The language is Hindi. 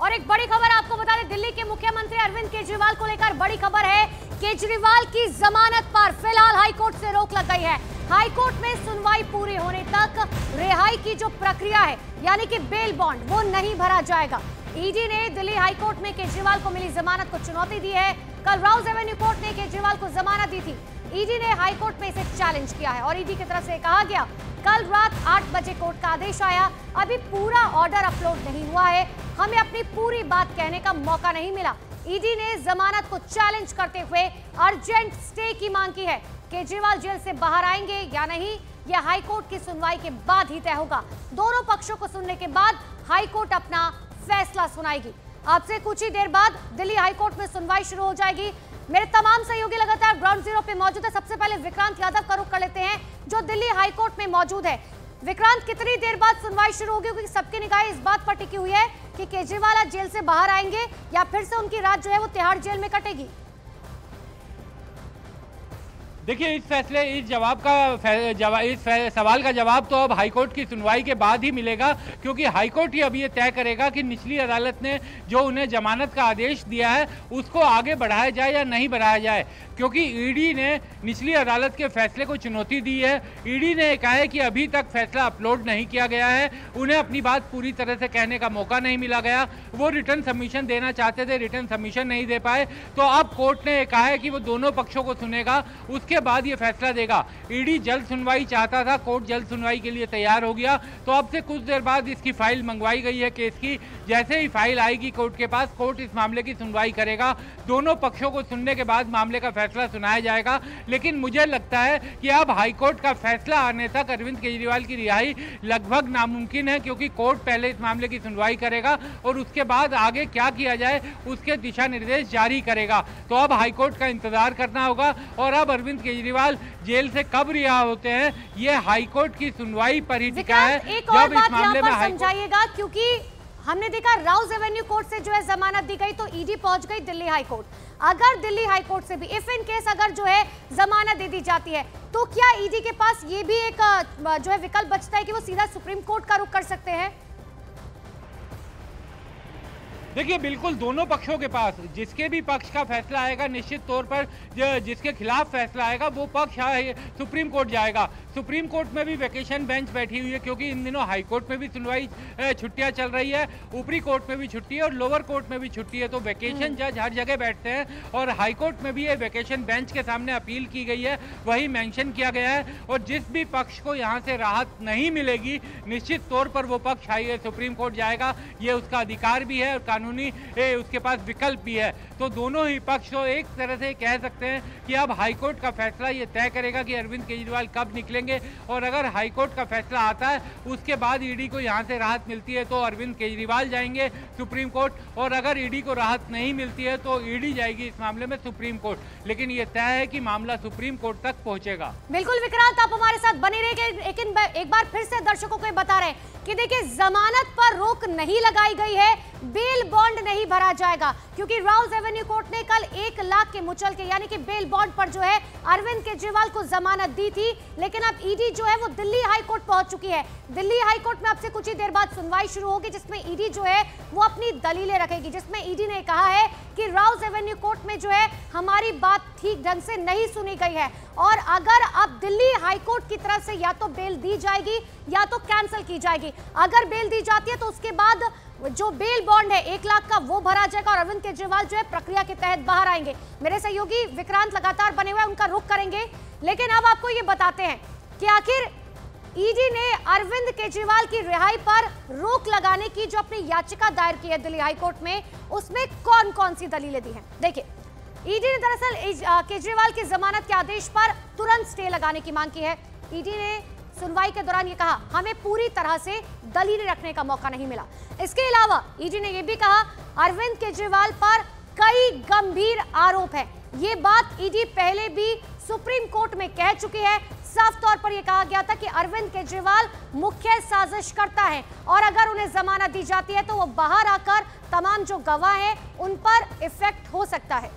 और एक बड़ी खबर आपको बता दें, दिल्ली के मुख्यमंत्री अरविंद केजरीवाल को लेकर बड़ी खबर है। केजरीवाल की जमानत पर फिलहाल हाईकोर्ट से रोक लग गई है। हाईकोर्ट में सुनवाई पूरी होने तक रिहाई की जो प्रक्रिया है, यानी कि बेल बॉन्ड, वो नहीं भरा जाएगा। ईडी ने दिल्ली हाईकोर्ट में केजरीवाल को मिली जमानत को चुनौती दी है। कल राउज एवेन्यू कोर्ट ने केजरीवाल को जमानत दी थी। ईडी ने हाईकोर्ट में इसे चैलेंज किया है और ईडी की तरफ से कहा गया, कल रात 8 बजे कोर्ट का आदेश आया, अभी पूरा ऑर्डर अपलोड नहीं हुआ है, हमें अपनी पूरी बात कहने का मौका नहीं मिला। ईडी ने जमानत को चैलेंज करते हुए अर्जेंट स्टे की मांग की है। केजरीवाल जेल से बाहर आएंगे या नहीं, यह हाईकोर्ट की सुनवाई के बाद ही तय होगा। दोनों पक्षों को सुनने के बाद हाईकोर्ट अपना फैसला सुनाएगी। आपसे कुछ ही देर बाद दिल्ली हाईकोर्ट में सुनवाई शुरू हो जाएगी। मेरे तमाम सहयोगी लगातार ग्राउंड जीरो पे मौजूद है। सबसे पहले विक्रांत यादव का रुख कर लेते हैं, जो दिल्ली हाईकोर्ट में मौजूद है। विक्रांत, कितनी देर बाद सुनवाई शुरू होगी, क्योंकि सबकी निगाहें इस बात पर टिकी हुई है कि केजरीवाल आज जेल से बाहर आएंगे या फिर से उनकी रात जो है वो तिहाड़ जेल में कटेगी? देखिए, इस सवाल का जवाब तो अब हाईकोर्ट की सुनवाई के बाद ही मिलेगा, क्योंकि हाईकोर्ट ही अब ये तय करेगा कि निचली अदालत ने जो उन्हें जमानत का आदेश दिया है उसको आगे बढ़ाया जाए या नहीं बढ़ाया जाए। क्योंकि ईडी ने निचली अदालत के फैसले को चुनौती दी है। ईडी ने कहा है कि अभी तक फैसला अपलोड नहीं किया गया है, उन्हें अपनी बात पूरी तरह से कहने का मौका नहीं मिला गया। वो रिटर्न सबमिशन देना चाहते थे, रिटर्न सबमिशन नहीं दे पाए, तो अब कोर्ट ने कहा है कि वो दोनों पक्षों को सुनेगा, उसके बाद ये फैसला देगा। ईडी जल्द सुनवाई चाहता था, कोर्ट जल्द सुनवाई के लिए तैयार हो गया, तो अब से कुछ देर बाद इसकी फाइल मंगवाई गई है केस की। जैसे ही फाइल आएगी कोर्ट के पास, कोर्ट इस मामले की सुनवाई करेगा। दोनों पक्षों को सुनने के बाद मामले का फैसला सुनाया जाएगा। लेकिन मुझे लगता है कि अब हाईकोर्ट का फैसला आने तक अरविंद केजरीवाल की रिहाई लगभग नामुमकिन है, क्योंकि कोर्ट पहले इस मामले की सुनवाई करेगा और उसके बाद आगे क्या किया जाए उसके दिशा निर्देश जारी करेगा। तो अब हाईकोर्ट का इंतजार करना होगा और अब अरविंद केजरीवाल जेल से कब रिहा होते हैं, ये हाईकोर्ट की सुनवाई पर ही टिका है। एक और बात यहाँ पर समझाइएगा, क्योंकि हमने देखा राउज एवेन्यू कोर्ट से जो है जमानत दी गई तो ईडी पहुंच गई दिल्ली हाईकोर्ट। अगर दिल्ली हाईकोर्ट से भी इफ इन केस अगर जो है जमानत दे दी जाती है, तो क्या ईडी के पास ये भी एक जो है विकल्प बचता है कि वो सीधा सुप्रीम कोर्ट का रुख कर सकते हैं? देखिए, बिल्कुल दोनों पक्षों के पास जिसके भी पक्ष का फैसला आएगा, निश्चित तौर पर जिसके खिलाफ फैसला आएगा वो पक्ष सुप्रीम कोर्ट जाएगा। सुप्रीम कोर्ट में भी वेकेशन बेंच बैठी हुई है, क्योंकि इन दिनों हाई कोर्ट में भी सुनवाई छुट्टियां चल रही है, ऊपरी कोर्ट में भी छुट्टी है और लोअर कोर्ट में भी छुट्टी है। तो वेकेशन जज हर जगह बैठते हैं और हाई कोर्ट में भी ये वेकेशन बेंच के सामने अपील की गई है, वही मेंशन किया गया है। और जिस भी पक्ष को यहाँ से राहत नहीं मिलेगी, निश्चित तौर पर वो पक्ष सुप्रीम कोर्ट जाएगा। ये उसका अधिकार भी है और कानूनी उसके पास विकल्प भी है। तो दोनों ही पक्ष तो एक तरह से कह सकते हैं कि अब हाईकोर्ट का फैसला ये तय करेगा कि अरविंद केजरीवाल कब निकलेंगे। और अगर हाईकोर्ट का फैसला आता है उसके बाद ईडी को यहाँ से राहत मिलती है तो अरविंद केजरीवाल जाएंगे सुप्रीम कोर्ट, और अगर ईडी को राहत नहीं मिलती है तो ईडी जाएगी इस मामले में सुप्रीम कोर्ट। लेकिन ये तय है कि मामला सुप्रीम कोर्ट तक पहुंचेगा। बिल्कुल विक्रांत, आप हमारे साथ बने रहिए। लेकिन एक बार फिर से दर्शकों को बता रहे हैं कि देखिए, जमानत पर रोक नहीं लगाई गई है, बेल बॉन्ड नहीं भरा जाएगा, क्योंकि राउज एवेन्यू कोर्ट ने कल 1 लाख के मुचल के यानी कि बेल बॉन्ड पर जो है अरविंद केजरीवाल को जमानत दी थी। लेकिन अब ईडी जो है वो दिल्ली हाई कोर्ट पहुंच चुकी है। दिल्ली हाई कोर्ट में अब से कुछ ही देर बाद सुनवाई शुरू होगी, जिसमें ईडी जो है वो अपनी दलीलें रखेगी, जिसमें ईडी ने कहा है कि राउज एवेन्यू कोर्ट में जो है हमारी बात ठीक ढंग से नहीं सुनी गई है, और अगर अब दिल्ली हाई कोर्ट की तरफ से या तो बेल दी जाएगी या तो कैंसिल की जाएगी। अगर बेल दी जाती है तो उसके बाद जो बेल बॉन्ड है 1 लाख का वो भरा जाएगा और अरविंद केजरीवाल जो है प्रक्रिया के तहत बाहर आएंगे। मेरे सहयोगी विक्रांत लगातार बने हुए हैं, उनका रुख करेंगे। लेकिन अब आपको ये बताते हैं कि आखिर ईडी ने अरविंद केजरीवाल की रिहाई पर रोक लगाने की जो अपनी याचिका दायर की है दिल्ली हाईकोर्ट में, उसमें कौन कौन सी दलीलें दी हैं। देखिए, ईडी ने दरअसल केजरीवाल की जमानत के आदेश पर तुरंत स्टे लगाने की मांग की है। ईडी ने सुनवाई के दौरान ये कहा, हमें पूरी तरह से दलीलें रखने का मौका नहीं मिला। इसके अलावा ईडी ने यह भी कहा, अरविंद केजरीवाल पर कई गंभीर आरोप हैं। ये बात ईडी पहले भी सुप्रीम कोर्ट में कह चुकी है। साफ तौर पर यह कहा गया था कि अरविंद केजरीवाल मुख्य साजिशकर्ता हैं और अगर उन्हें जमानत दी जाती है तो वो बाहर आकर तमाम जो गवाह हैं उन पर इफेक्ट हो सकता है।